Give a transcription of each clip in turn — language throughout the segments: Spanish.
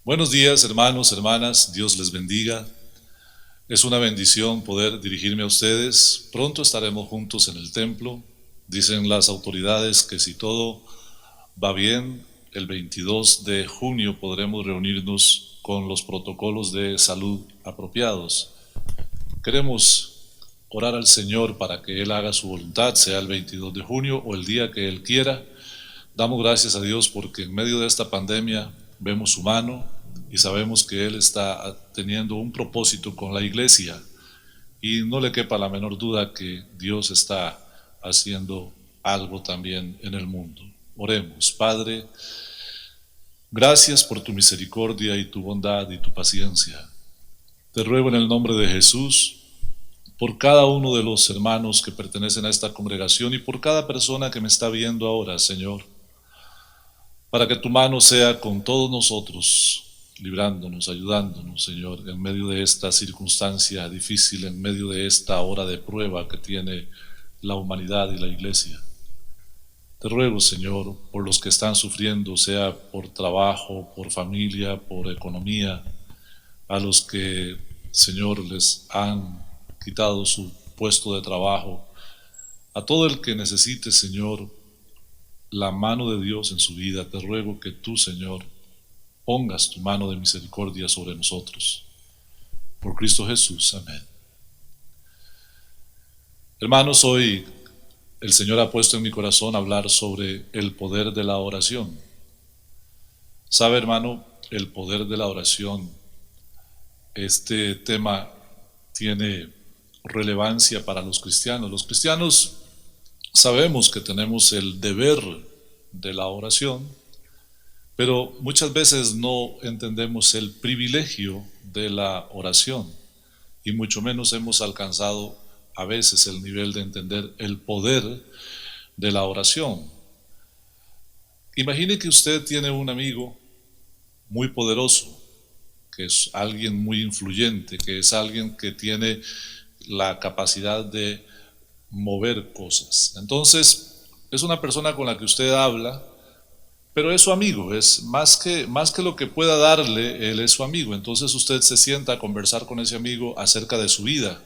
Buenos días, hermanos, hermanas, Dios les bendiga. Es una bendición poder dirigirme a ustedes. Pronto estaremos juntos en el templo. Dicen las autoridades que si todo va bien, el 22 de junio podremos reunirnos con los protocolos de salud apropiados. Queremos orar al Señor para que Él haga su voluntad, sea el 22 de junio o el día que Él quiera. Damos gracias a Dios porque en medio de esta pandemia vemos su mano y sabemos que Él está teniendo un propósito con la iglesia y no le quepa la menor duda que Dios está haciendo algo también en el mundo. Oremos. Padre, gracias por tu misericordia y tu bondad y tu paciencia. Te ruego en el nombre de Jesús por cada uno de los hermanos que pertenecen a esta congregación y por cada persona que me está viendo ahora, Señor, para que tu mano sea con todos nosotros, librándonos, ayudándonos, Señor, en medio de esta circunstancia difícil, en medio de esta hora de prueba que tiene la humanidad y la iglesia. Te ruego, Señor, por los que están sufriendo, sea por trabajo, por familia, por economía, a los que, Señor, les han quitado su puesto de trabajo, a todo el que necesite, Señor, la mano de Dios en su vida, te ruego que tú, Señor, pongas tu mano de misericordia sobre nosotros. Por Cristo Jesús, amén. Hermanos, hoy el Señor ha puesto en mi corazón hablar sobre el poder de la oración. ¿Sabe, hermano? El poder de la oración. Este tema tiene relevancia para los cristianos. Los cristianos sabemos que tenemos el deber de la oración, pero muchas veces no entendemos el privilegio de la oración y mucho menos hemos alcanzado a veces el nivel de entender el poder de la oración. Imagine que usted tiene un amigo muy poderoso, que es alguien muy influyente, que es alguien que tiene la capacidad de mover cosas. Entonces, es una persona con la que usted habla, pero es su amigo, es más que lo que pueda darle, él es su amigo. Entonces usted se sienta a conversar con ese amigo acerca de su vida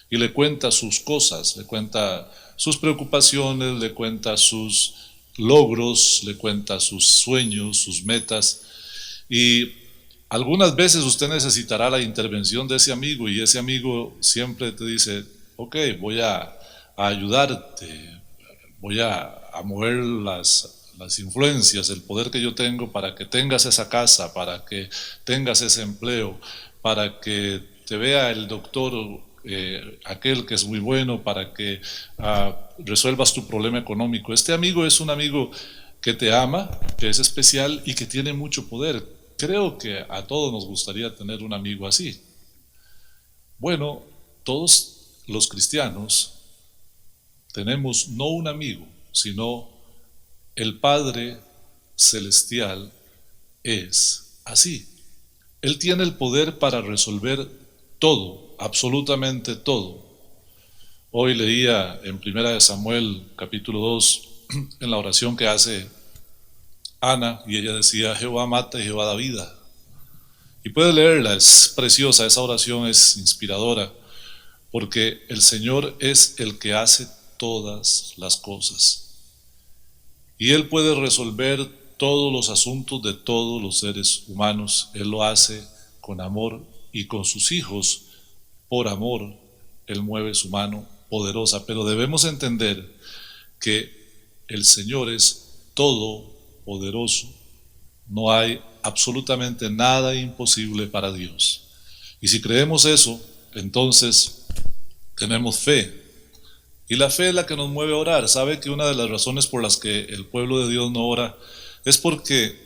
y le cuenta sus cosas, le cuenta sus preocupaciones, le cuenta sus logros, le cuenta sus sueños, sus metas, y algunas veces usted necesitará la intervención de ese amigo y ese amigo siempre te dice, ok, voy a ayudarte, voy a mover las influencias, el poder que yo tengo para que tengas esa casa, para que tengas ese empleo, para que te vea el doctor, aquel que es muy bueno, para que resuelvas tu problema económico. Este amigo es un amigo que te ama, que es especial y que tiene mucho poder. Creo que a todos nos gustaría tener un amigo así. Bueno, todos los cristianos tenemos no un amigo, sino el Padre Celestial es así. Él tiene el poder para resolver todo, absolutamente todo. Hoy leía en 1 Samuel capítulo 2, en la oración que hace Ana, y ella decía, Jehová mata y Jehová da vida. Y puede leerla, es preciosa, esa oración es inspiradora, porque el Señor es el que hace todas las cosas. Y Él puede resolver todos los asuntos de todos los seres humanos. Él lo hace con amor y con sus hijos, por amor, Él mueve su mano poderosa. Pero debemos entender que el Señor es todopoderoso. No hay absolutamente nada imposible para Dios. Y si creemos eso, entonces tenemos fe. Y la fe es la que nos mueve a orar. ¿Sabe que una de las razones por las que el pueblo de Dios no ora es porque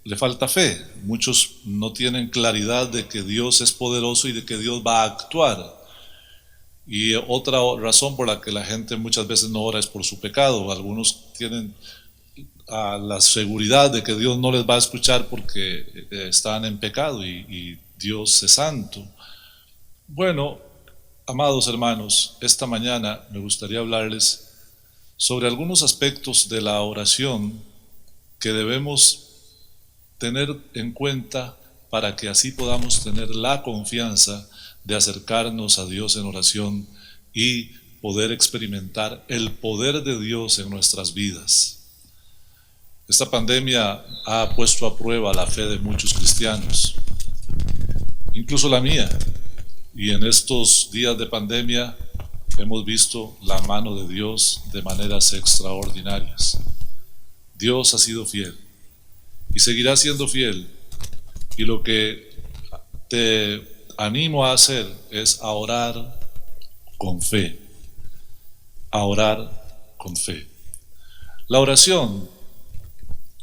le falta fe? Muchos no tienen claridad de que Dios es poderoso y de que Dios va a actuar. Y otra razón por la que la gente muchas veces no ora es por su pecado. Algunos tienen la seguridad de que Dios no les va a escuchar porque están en pecado y Dios es santo. Bueno, amados hermanos, esta mañana me gustaría hablarles sobre algunos aspectos de la oración que debemos tener en cuenta para que así podamos tener la confianza de acercarnos a Dios en oración y poder experimentar el poder de Dios en nuestras vidas. Esta pandemia ha puesto a prueba la fe de muchos cristianos, incluso la mía, y en estos días de pandemia hemos visto la mano de Dios de maneras extraordinarias. Dios ha sido fiel y seguirá siendo fiel, y lo que te animo a hacer es a orar con fe, a orar con fe. La oración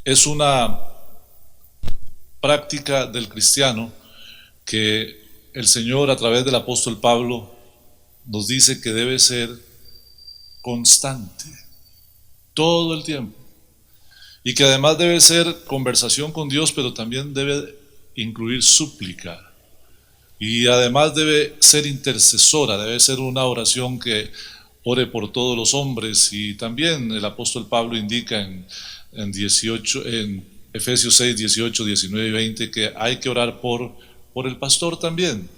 es una práctica del cristiano que el Señor, a través del apóstol Pablo, nos dice que debe ser constante, todo el tiempo, y que además debe ser conversación con Dios, pero también debe incluir súplica, y además debe ser intercesora, debe ser una oración que ore por todos los hombres. Y también el apóstol Pablo indica en Efesios 6, 18, 19 y 20 que hay que orar por el pastor también,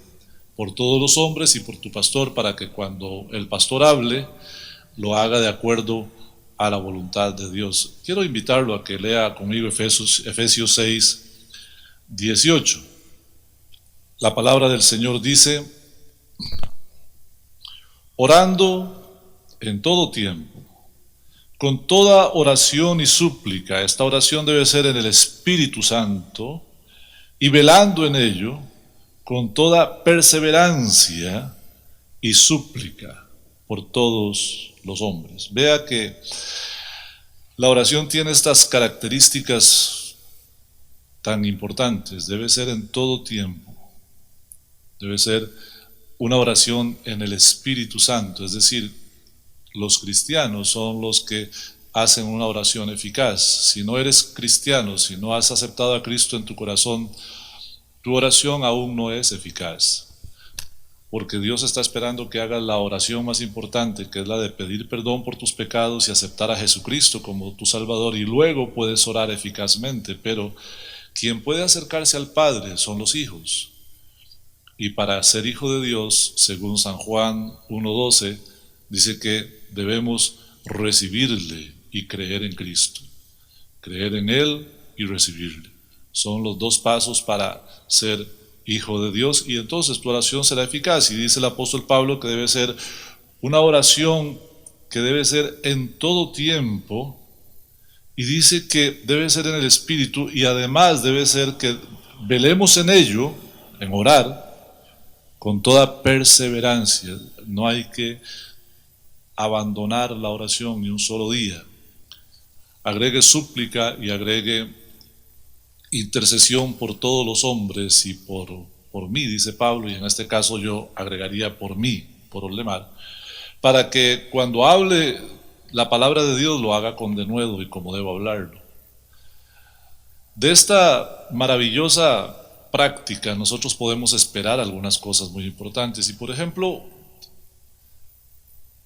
por todos los hombres y por tu pastor, para que cuando el pastor hable, lo haga de acuerdo a la voluntad de Dios. Quiero invitarlo a que lea conmigo Efesios 6, 18. La palabra del Señor dice: orando en todo tiempo, con toda oración y súplica. Esta oración debe ser en el Espíritu Santo, y velando en ello con toda perseverancia y súplica por todos los hombres. Vea que la oración tiene estas características tan importantes. Debe ser en todo tiempo, debe ser una oración en el Espíritu Santo, es decir, los cristianos son los que hacen una oración eficaz. Si no eres cristiano, si no has aceptado a Cristo en tu corazón, tu oración aún no es eficaz, porque Dios está esperando que hagas la oración más importante, que es la de pedir perdón por tus pecados y aceptar a Jesucristo como tu Salvador, y luego puedes orar eficazmente. Pero quien puede acercarse al Padre son los hijos, y para ser hijo de Dios, según San Juan 1:12, dice que debemos recibirle y creer en Cristo, creer en Él y recibirle. Son los dos pasos para ser hijo de Dios, y entonces tu oración será eficaz. Y dice el apóstol Pablo que debe ser una oración que debe ser en todo tiempo, y dice que debe ser en el Espíritu, y además debe ser que velemos en ello, en orar, con toda perseverancia. No hay que abandonar la oración ni un solo día. Agregue súplica y agregue intercesión por todos los hombres y por mí, dice Pablo, y en este caso yo agregaría por mí, por Olemar, para que cuando hable la palabra de Dios lo haga con denuedo y como debo hablarlo. De esta maravillosa práctica nosotros podemos esperar algunas cosas muy importantes, y por ejemplo,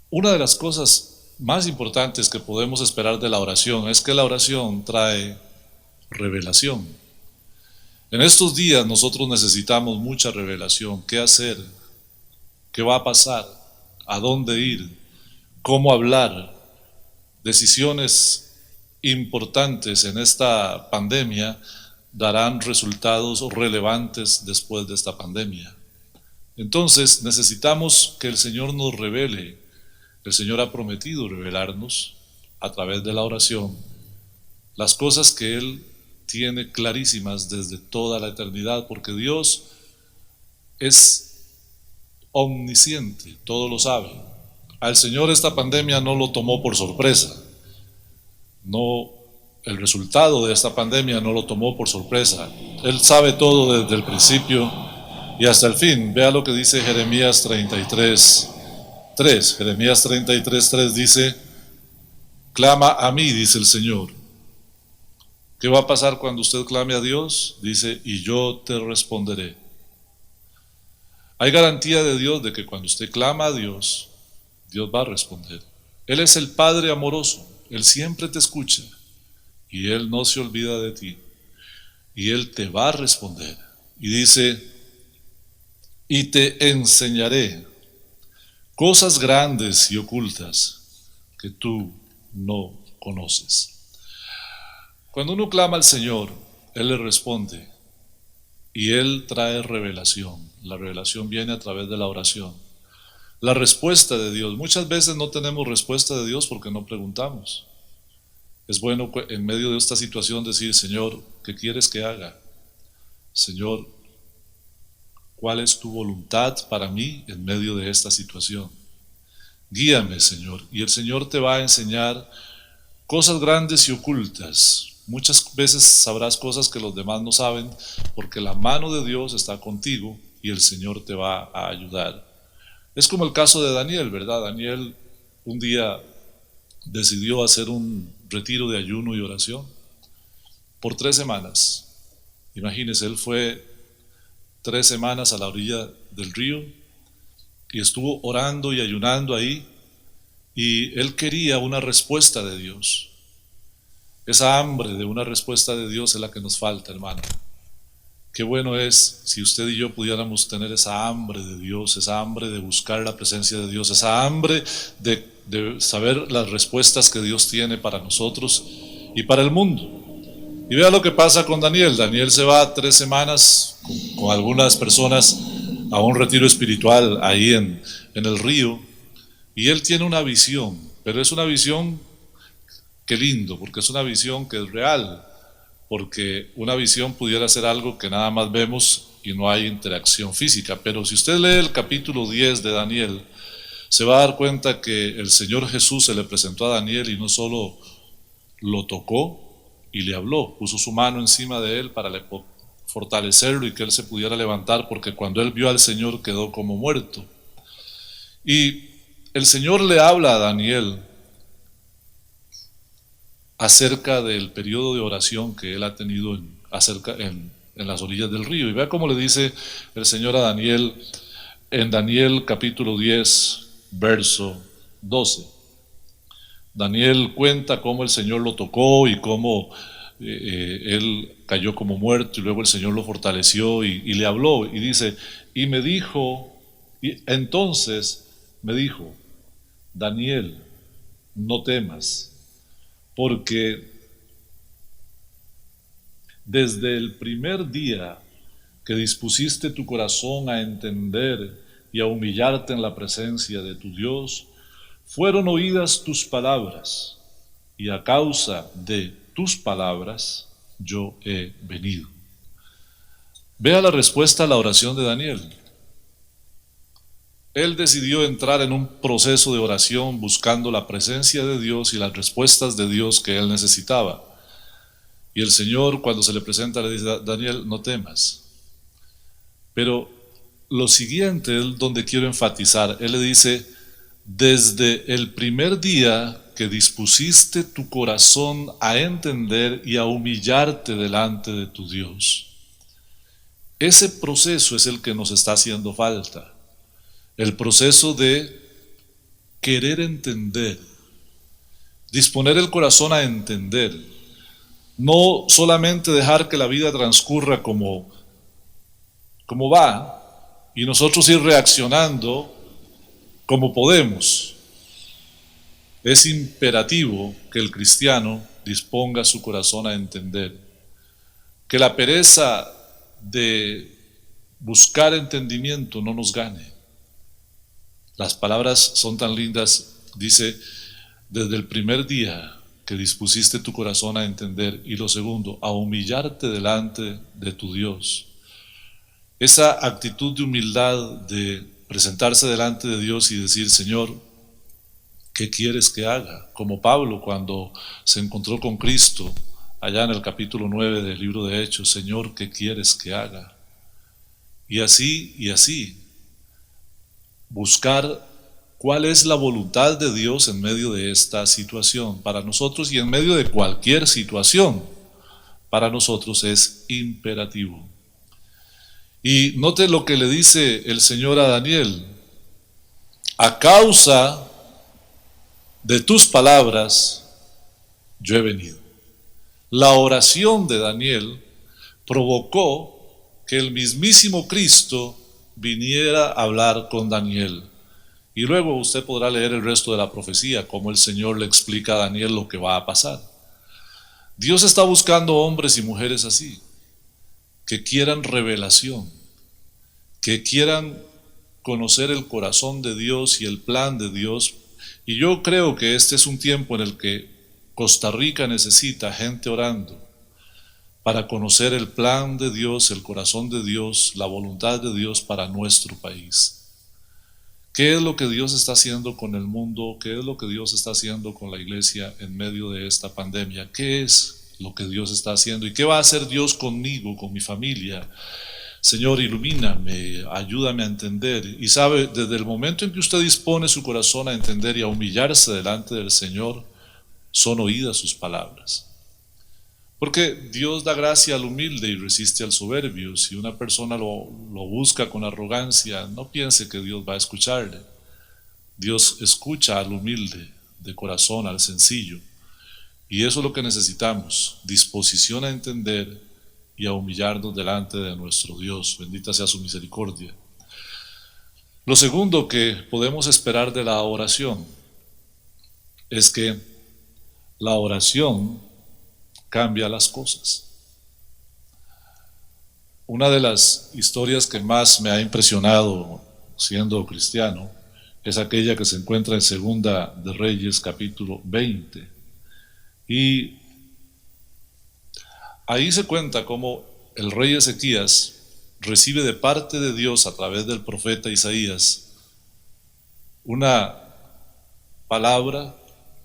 una de las cosas más importantes que podemos esperar de la oración es que la oración trae revelación. En estos días nosotros necesitamos mucha revelación. ¿Qué hacer? ¿Qué va a pasar? ¿A dónde ir? ¿Cómo hablar? Decisiones importantes en esta pandemia darán resultados relevantes después de esta pandemia. Entonces necesitamos que el Señor nos revele. El Señor ha prometido revelarnos a través de la oración las cosas que Él tiene clarísimas desde toda la eternidad, porque Dios es omnisciente, todo lo sabe. Al Señor esta pandemia no lo tomó por sorpresa. No, el resultado de esta pandemia no lo tomó por sorpresa. Él sabe todo desde el principio y hasta el fin. Vea lo que dice Jeremías 33:3. Jeremías 33:3 dice: clama a mí, dice el Señor. ¿Qué va a pasar cuando usted clame a Dios? Dice: y yo te responderé. Hay garantía de Dios de que cuando usted clama a Dios, Dios va a responder. Él es el Padre amoroso. Él siempre te escucha y Él no se olvida de ti, y Él te va a responder. Y dice, y te enseñaré cosas grandes y ocultas que tú no conoces. Cuando uno clama al Señor, Él le responde y Él trae revelación. La revelación viene a través de la oración. La respuesta de Dios. Muchas veces no tenemos respuesta de Dios porque no preguntamos. Es bueno en medio de esta situación decir, Señor, ¿qué quieres que haga? Señor, ¿cuál es tu voluntad para mí en medio de esta situación? Guíame, Señor. Y el Señor te va a enseñar cosas grandes y ocultas. Muchas veces sabrás cosas que los demás no saben porque la mano de Dios está contigo y el Señor te va a ayudar. Es como el caso de Daniel, ¿verdad? Daniel un día decidió hacer un retiro de ayuno y oración por 3 semanas. Imagínense, él fue 3 semanas a la orilla del río y estuvo orando y ayunando ahí y él quería una respuesta de Dios. Esa hambre de una respuesta de Dios es la que nos falta, hermano. Qué bueno es si usted y yo pudiéramos tener esa hambre de Dios, esa hambre de buscar la presencia de Dios, esa hambre de saber las respuestas que Dios tiene para nosotros y para el mundo. Y vea lo que pasa con Daniel. Daniel se va 3 semanas con algunas personas a un retiro espiritual ahí en el río y él tiene una visión, pero es una visión que lindo, porque es una visión que es real, porque una visión pudiera ser algo que nada más vemos y no hay interacción física, pero si usted lee el capítulo 10 de Daniel, se va a dar cuenta que el Señor Jesús se le presentó a Daniel y no solo lo tocó y le habló, puso su mano encima de él para fortalecerlo y que él se pudiera levantar, porque cuando él vio al Señor quedó como muerto. Y el Señor le habla a Daniel acerca del periodo de oración que él ha tenido en las orillas del río. Y vea cómo le dice el Señor a Daniel en Daniel capítulo 10, verso 12. Daniel cuenta cómo el Señor lo tocó y cómo él cayó como muerto y luego el Señor lo fortaleció y le habló y dice, y me dijo, y entonces me dijo, Daniel, no temas, porque desde el primer día que dispusiste tu corazón a entender y a humillarte en la presencia de tu Dios, fueron oídas tus palabras, y a causa de tus palabras yo he venido. Vea la respuesta a la oración de Daniel. Él decidió entrar en un proceso de oración buscando la presencia de Dios y las respuestas de Dios que él necesitaba. Y el Señor, cuando se le presenta, le dice, Daniel, no temas. Pero lo siguiente es donde quiero enfatizar. Él le dice, desde el primer día que dispusiste tu corazón a entender y a humillarte delante de tu Dios. Ese proceso es el que nos está haciendo falta. El proceso de querer entender, disponer el corazón a entender, no solamente dejar que la vida transcurra como va y nosotros ir reaccionando como podemos. Es imperativo que el cristiano disponga su corazón a entender, que la pereza de buscar entendimiento no nos gane. Las palabras son tan lindas, dice, desde el primer día que dispusiste tu corazón a entender, y lo segundo, a humillarte delante de tu Dios. Esa actitud de humildad, de presentarse delante de Dios y decir, Señor, ¿qué quieres que haga? Como Pablo cuando se encontró con Cristo, allá en el capítulo 9 del libro de Hechos, Señor, ¿qué quieres que haga? Y así, buscar cuál es la voluntad de Dios en medio de esta situación para nosotros y en medio de cualquier situación para nosotros es imperativo. Y note lo que le dice el Señor a Daniel, a causa de tus palabras yo he venido. La oración de Daniel provocó que el mismísimo Cristo viniera a hablar con Daniel. Y luego usted podrá leer el resto de la profecía, cómo el Señor le explica a Daniel lo que va a pasar. Dios está buscando hombres y mujeres así, que quieran revelación, que quieran conocer el corazón de Dios y el plan de Dios. Y yo creo que este es un tiempo en el que Costa Rica necesita gente orando para conocer el plan de Dios, el corazón de Dios, la voluntad de Dios para nuestro país. ¿Qué es lo que Dios está haciendo con el mundo? ¿Qué es lo que Dios está haciendo con la iglesia en medio de esta pandemia? ¿Qué es lo que Dios está haciendo? ¿Y qué va a hacer Dios conmigo, con mi familia? Señor, ilumíname, ayúdame a entender. Y sabe, desde el momento en que usted dispone su corazón a entender y a humillarse delante del Señor, son oídas sus palabras. Porque Dios da gracia al humilde y resiste al soberbio. Si una persona lo busca con arrogancia, no piense que Dios va a escucharle. Dios escucha al humilde de corazón, al sencillo. Y eso es lo que necesitamos, disposición a entender y a humillarnos delante de nuestro Dios. Bendita sea su misericordia. Lo segundo que podemos esperar de la oración es que la oración cambia las cosas. Una de las historias que más me ha impresionado siendo cristiano es aquella que se encuentra en Segunda de Reyes, capítulo 20. Y ahí se cuenta cómo el rey Ezequías recibe de parte de Dios a través del profeta Isaías una palabra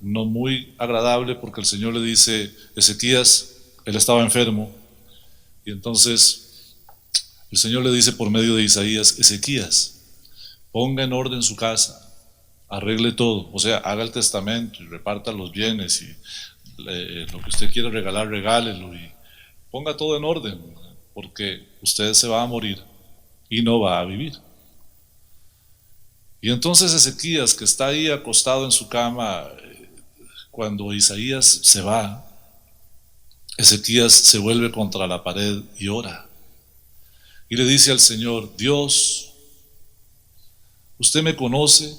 no muy agradable, porque el Señor le dice: Ezequías, él estaba enfermo, y entonces el Señor le dice por medio de Isaías: Ezequías, ponga en orden su casa, arregle todo, o sea, haga el testamento y reparta los bienes, y lo que usted quiere regalar, regálelo, y ponga todo en orden, porque usted se va a morir y no va a vivir. Y entonces Ezequías, que está ahí acostado en su cama, cuando Isaías se va, Ezequías se vuelve contra la pared y ora. Y le dice al Señor: Dios, usted me conoce,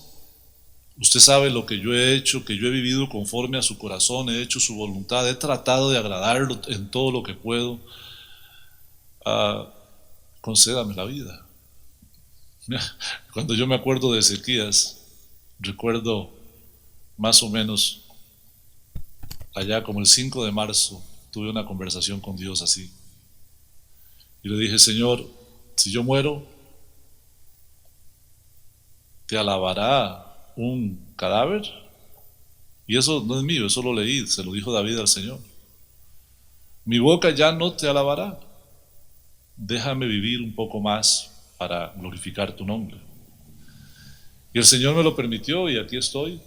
usted sabe lo que yo he hecho, que yo he vivido conforme a su corazón, he hecho su voluntad, he tratado de agradarlo en todo lo que puedo. Concédame la vida. Cuando yo me acuerdo de Ezequías, recuerdo más o menos allá como el 5 de marzo, tuve una conversación con Dios así. Y le dije: Señor, si yo muero, ¿te alabará un cadáver? Y eso no es mío, eso lo leí, se lo dijo David al Señor. Mi boca ya no te alabará. Déjame vivir un poco más para glorificar tu nombre. Y el Señor me lo permitió, y aquí estoy.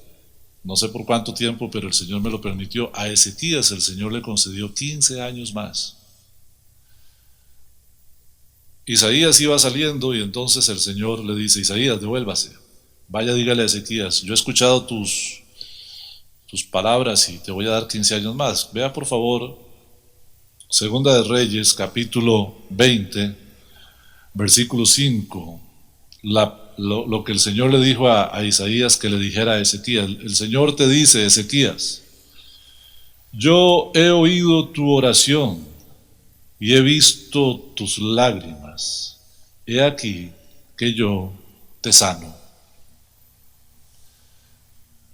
No sé por cuánto tiempo, pero el Señor me lo permitió. A Ezequías el Señor le concedió 15 años más. Isaías iba saliendo, y entonces el Señor le dice: Isaías, devuélvase, vaya, dígale a Ezequías: yo he escuchado tus palabras y te voy a dar 15 años más. Vea por favor Segunda de Reyes, capítulo 20, versículo 5, lo que el Señor le dijo a Isaías que le dijera a Ezequías. El Señor te dice: Ezequías, yo he oído tu oración y he visto tus lágrimas. He aquí que yo te sano.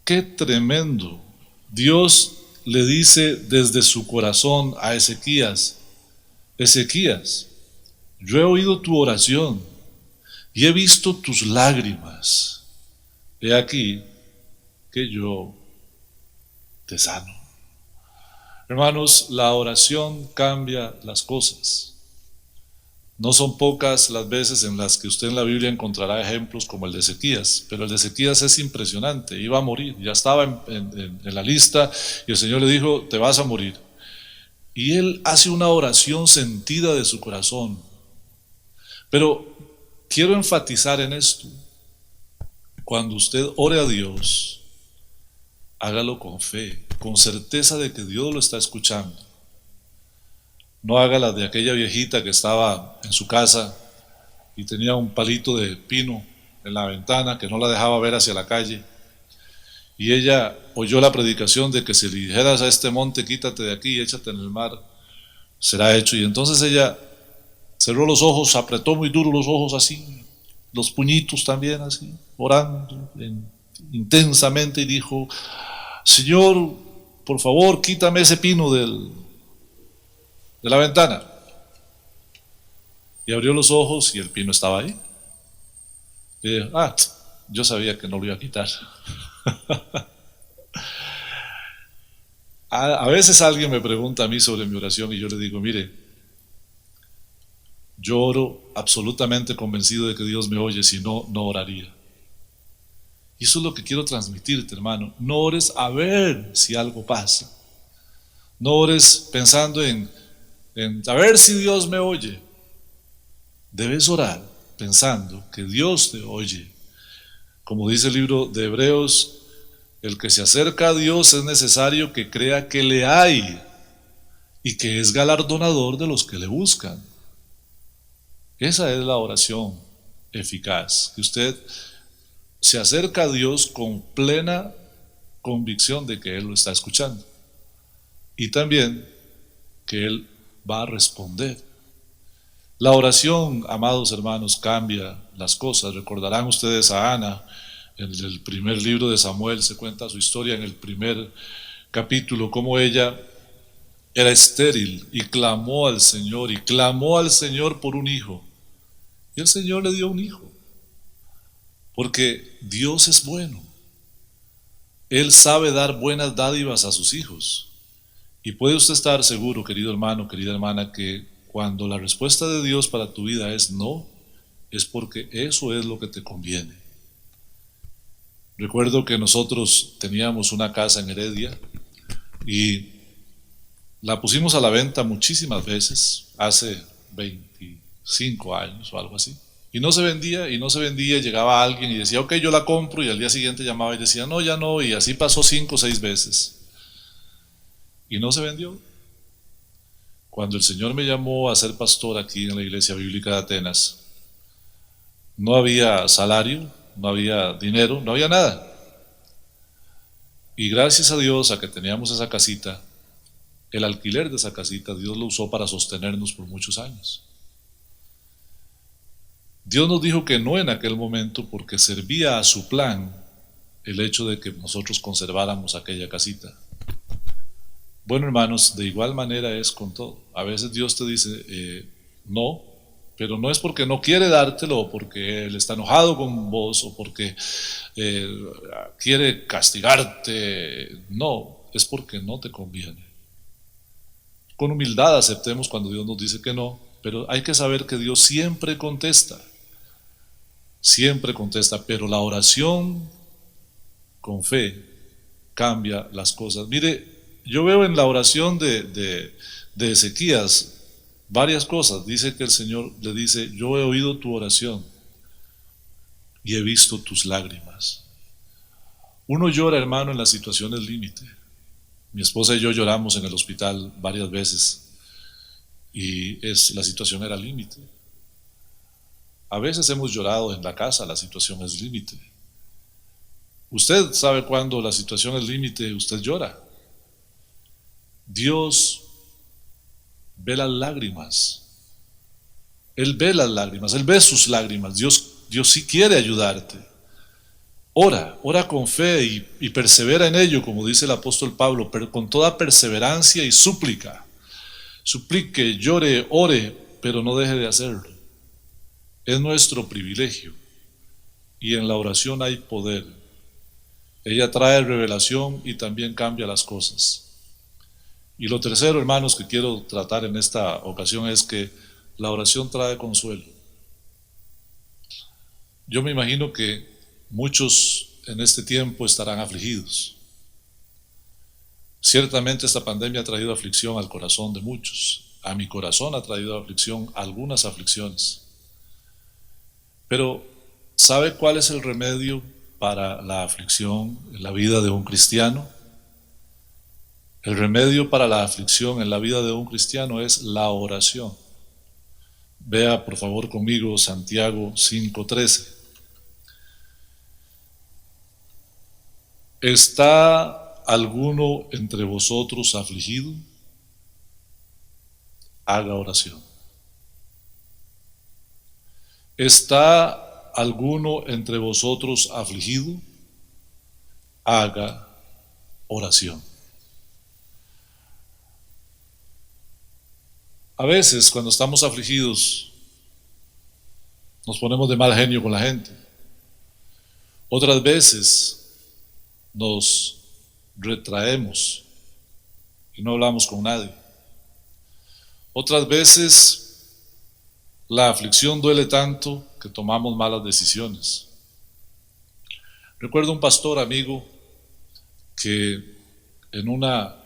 Qué tremendo. Dios le dice desde su corazón a Ezequías: Ezequías, yo he oído tu oración y he visto tus lágrimas. He aquí que yo te sano. Hermanos, la oración cambia las cosas. No son pocas las veces en las que usted en la Biblia encontrará ejemplos como el de Ezequías, pero el de Ezequías es impresionante. Iba a morir, ya estaba en la lista, y el Señor le dijo: te vas a morir. Y él hace una oración sentida de su corazón. Pero quiero enfatizar en esto: cuando usted ore a Dios, hágalo con fe, con certeza de que Dios lo está escuchando. No haga la de aquella viejita que estaba en su casa y tenía un palito de pino en la ventana que no la dejaba ver hacia la calle. Y ella oyó la predicación de que si le dijeras a este monte, quítate de aquí y échate en el mar, será hecho. Y entonces ella cerró los ojos, apretó muy duro los ojos así, los puñitos también así, orando intensamente y dijo, Señor, por favor, quítame ese pino de la ventana. Y abrió los ojos y el pino estaba ahí. Y dijo, yo sabía que no lo iba a quitar. A veces alguien me pregunta a mí sobre mi oración y yo le digo, mire, yo oro absolutamente convencido de que Dios me oye, si no, no oraría. Y eso es lo que quiero transmitirte, hermano. No ores a ver si algo pasa. No ores pensando en a ver si Dios me oye. Debes orar pensando que Dios te oye. Como dice el libro de Hebreos, el que se acerca a Dios es necesario que crea que le hay y que es galardonador de los que le buscan. Esa es la oración eficaz, que usted se acerca a Dios con plena convicción de que Él lo está escuchando y también que Él va a responder. La oración, amados hermanos, cambia las cosas. Recordarán ustedes a Ana, en el primer libro de Samuel se cuenta su historia en el primer capítulo, cómo ella era estéril y clamó al Señor por un hijo. Y el Señor le dio un hijo, porque Dios es bueno. Él sabe dar buenas dádivas a sus hijos. Y puede usted estar seguro, querido hermano, querida hermana, que cuando la respuesta de Dios para tu vida es no, es porque eso es lo que te conviene. Recuerdo que nosotros teníamos una casa en Heredia y la pusimos a la venta muchísimas veces, hace 25 años o algo así. Y no se vendía, y no se vendía, y llegaba alguien y decía, ok, yo la compro, y al día siguiente llamaba y decía, no, ya no, y así pasó 5 o 6 veces. Y no se vendió. Cuando el Señor me llamó a ser pastor aquí en la Iglesia Bíblica de Atenas, no había salario, no había dinero, no había nada. Y gracias a Dios, a que teníamos esa casita, el alquiler de esa casita, Dios lo usó para sostenernos por muchos años. Dios nos dijo que no en aquel momento porque servía a su plan el hecho de que nosotros conserváramos aquella casita. Bueno, hermanos, de igual manera es con todo. A veces Dios te dice no, pero no es porque no quiere dártelo o porque Él está enojado con vos o porque quiere castigarte. No, es porque no te conviene. Con humildad aceptemos cuando Dios nos dice que no, pero hay que saber que Dios siempre contesta, pero la oración con fe cambia las cosas. Mire, yo veo en la oración de Ezequías varias cosas. Dice que el Señor le dice, yo he oído tu oración y he visto tus lágrimas. Uno llora, hermano, en las situaciones límite. Mi esposa y yo lloramos en el hospital varias veces y la situación era límite. A veces hemos llorado en la casa, la situación es límite. Usted sabe cuando la situación es límite, usted llora. Dios ve las lágrimas. Él ve las lágrimas, Él ve sus lágrimas. Dios sí quiere ayudarte. Ora con fe y persevera en ello, como dice el apóstol Pablo, pero con toda perseverancia y súplica. Suplique, llore, ore, pero no deje de hacerlo. Es nuestro privilegio y en la oración hay poder. Ella trae revelación y también cambia las cosas. Y lo tercero, hermanos, que quiero tratar en esta ocasión es que la oración trae consuelo. Yo me imagino que muchos en este tiempo estarán afligidos. Ciertamente esta pandemia ha traído aflicción al corazón de muchos. A mi corazón ha traído aflicción, algunas aflicciones. Pero, ¿sabe cuál es el remedio para la aflicción en la vida de un cristiano? El remedio para la aflicción en la vida de un cristiano es la oración. Vea por favor conmigo Santiago 5:13. ¿Está alguno entre vosotros afligido? Haga oración. ¿Está alguno entre vosotros afligido? Haga oración. A veces cuando estamos afligidos nos ponemos de mal genio con la gente. Otras veces nos retraemos y no hablamos con nadie. Otras veces la aflicción duele tanto que tomamos malas decisiones. Recuerdo un pastor amigo que en una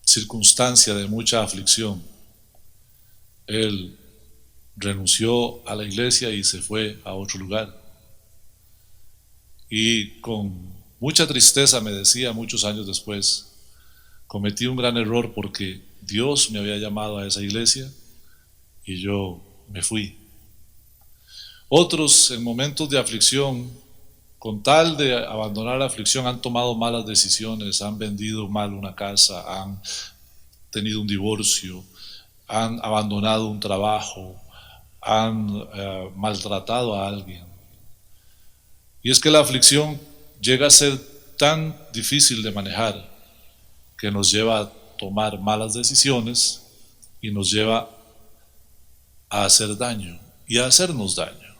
circunstancia de mucha aflicción, él renunció a la iglesia y se fue a otro lugar. Y con mucha tristeza me decía muchos años después, cometí un gran error porque Dios me había llamado a esa iglesia y yo me fui. Otros en momentos de aflicción, con tal de abandonar la aflicción, han tomado malas decisiones, han vendido mal una casa, han tenido un divorcio, han abandonado un trabajo, han maltratado a alguien. Y es que la aflicción llega a ser tan difícil de manejar que nos lleva a tomar malas decisiones y nos lleva a hacer daño y a hacernos daño.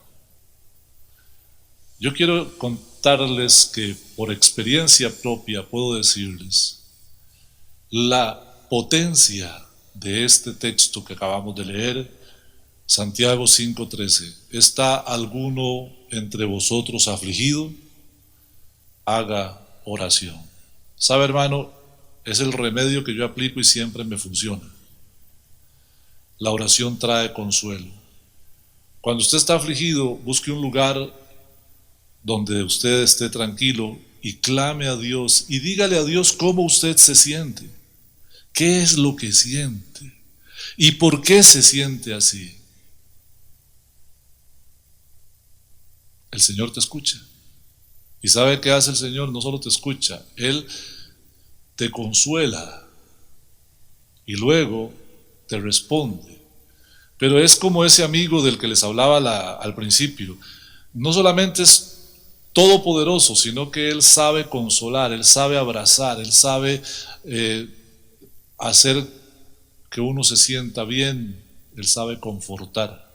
Yo quiero contarles que por experiencia propia puedo decirles la potencia de este texto que acabamos de leer, Santiago 5:13. ¿Está alguno entre vosotros afligido? Haga oración. ¿Sabe, hermano? Es el remedio que yo aplico y siempre me funciona. La oración trae consuelo. Cuando usted está afligido, busque un lugar donde usted esté tranquilo y clame a Dios y dígale a Dios cómo usted se siente, qué es lo que siente y por qué se siente así. El Señor te escucha. ¿Y sabe qué hace el Señor? No solo te escucha, Él te consuela y luego te responde. Pero es como ese amigo del que les hablaba al principio. No solamente es todopoderoso, sino que Él sabe consolar, Él sabe abrazar, Él sabe hacer que uno se sienta bien, Él sabe confortar.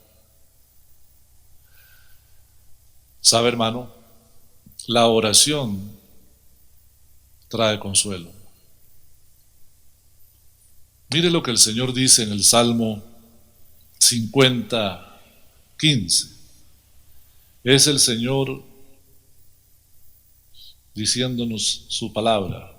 ¿Sabe, hermano? La oración trae consuelo. Mire lo que el Señor dice en el Salmo 50:15. Es el Señor diciéndonos su palabra.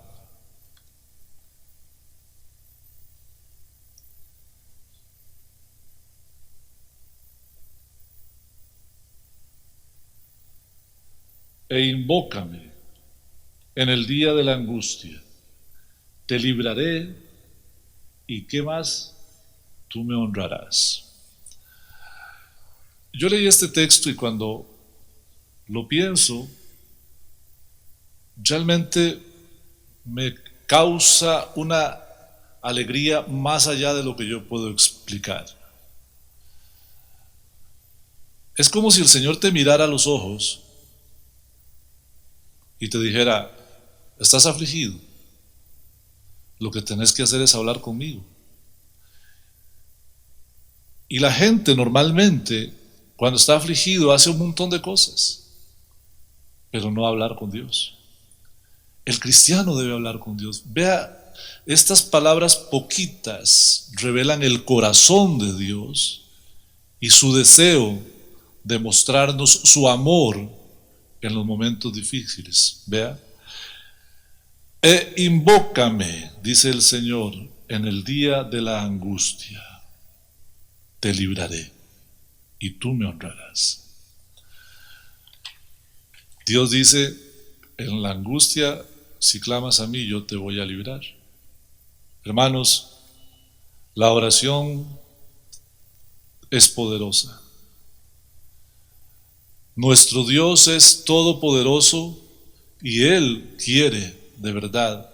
E invócame en el día de la angustia, te libraré y ¿qué más? Tú me honrarás. Yo leí este texto y cuando lo pienso, realmente me causa una alegría más allá de lo que yo puedo explicar. Es como si el Señor te mirara a los ojos y te dijera, ¿estás afligido? Lo que tenés que hacer es hablar conmigo. Y la gente normalmente, cuando está afligido, hace un montón de cosas, pero no hablar con Dios. El cristiano debe hablar con Dios. Vea, estas palabras poquitas revelan el corazón de Dios y su deseo de mostrarnos su amor en los momentos difíciles. Vea, invócame, dice el Señor, en el día de la angustia, te libraré y tú me honrarás. Dios dice, en la angustia, si clamas a mí, yo te voy a librar. Hermanos, la oración es poderosa. Nuestro Dios es todopoderoso y Él quiere de verdad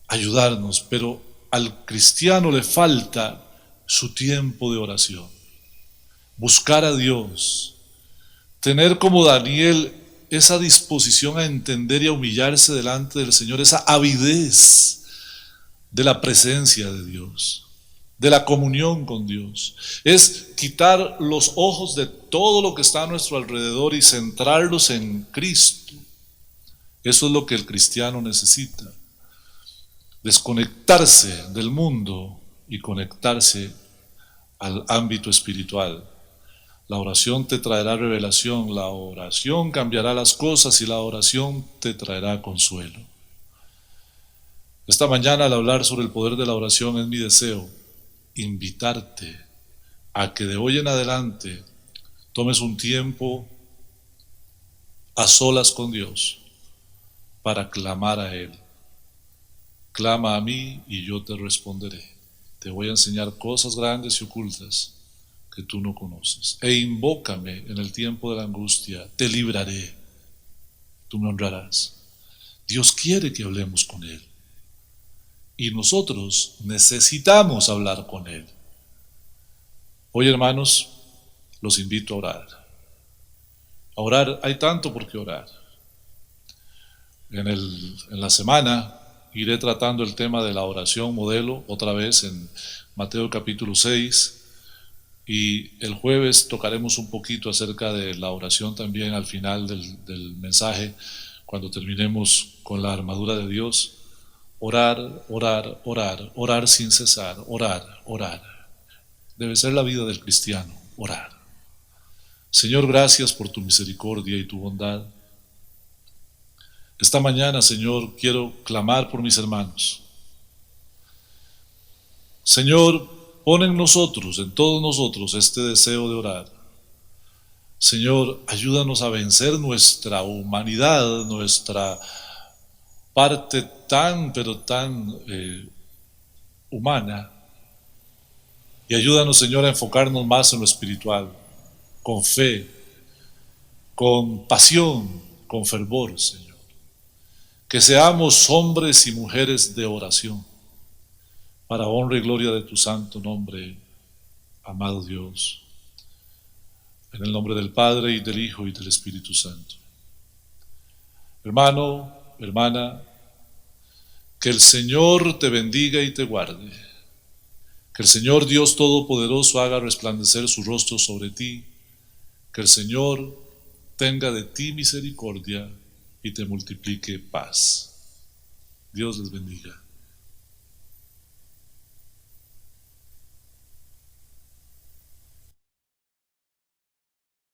ayudarnos, pero al cristiano le falta su tiempo de oración. Buscar a Dios, tener como Daniel esa disposición a entender y a humillarse delante del Señor, esa avidez de la presencia de Dios, de la comunión con Dios. Es quitar los ojos de todo lo que está a nuestro alrededor y centrarlos en Cristo. Eso es lo que el cristiano necesita. Desconectarse del mundo y conectarse al ámbito espiritual. La oración te traerá revelación, la oración cambiará las cosas y la oración te traerá consuelo. Esta mañana, al hablar sobre el poder de la oración, es mi deseo invitarte a que de hoy en adelante tomes un tiempo a solas con Dios para clamar a Él. Clama a mí y yo te responderé. Te voy a enseñar cosas grandes y ocultas que tú no conoces. E invócame en el tiempo de la angustia, te libraré, tú me honrarás. Dios quiere que hablemos con Él. Y nosotros necesitamos hablar con Él. Hoy, hermanos, los invito a orar. A orar, hay tanto por qué orar. En la semana iré tratando el tema de la oración modelo, otra vez en Mateo capítulo 6, y el jueves tocaremos un poquito acerca de la oración también al final del mensaje, cuando terminemos con la armadura de Dios. Orar, orar, orar, orar sin cesar, orar, orar. Debe ser la vida del cristiano, orar. Señor, gracias por tu misericordia y tu bondad. Esta mañana, Señor, quiero clamar por mis hermanos. Señor, pon en nosotros, en todos nosotros, este deseo de orar. Señor, ayúdanos a vencer nuestra humanidad, nuestra parte tan, pero tan humana. Y ayúdanos, Señor, a enfocarnos más en lo espiritual, con fe, con pasión, con fervor, Señor. Que seamos hombres y mujeres de oración, para honra y gloria de tu santo nombre, amado Dios. En el nombre del Padre, y del Hijo, y del Espíritu Santo. Hermano, hermana, que el Señor te bendiga y te guarde. Que el Señor Dios Todopoderoso haga resplandecer su rostro sobre ti. Que el Señor tenga de ti misericordia y te multiplique paz. Dios les bendiga.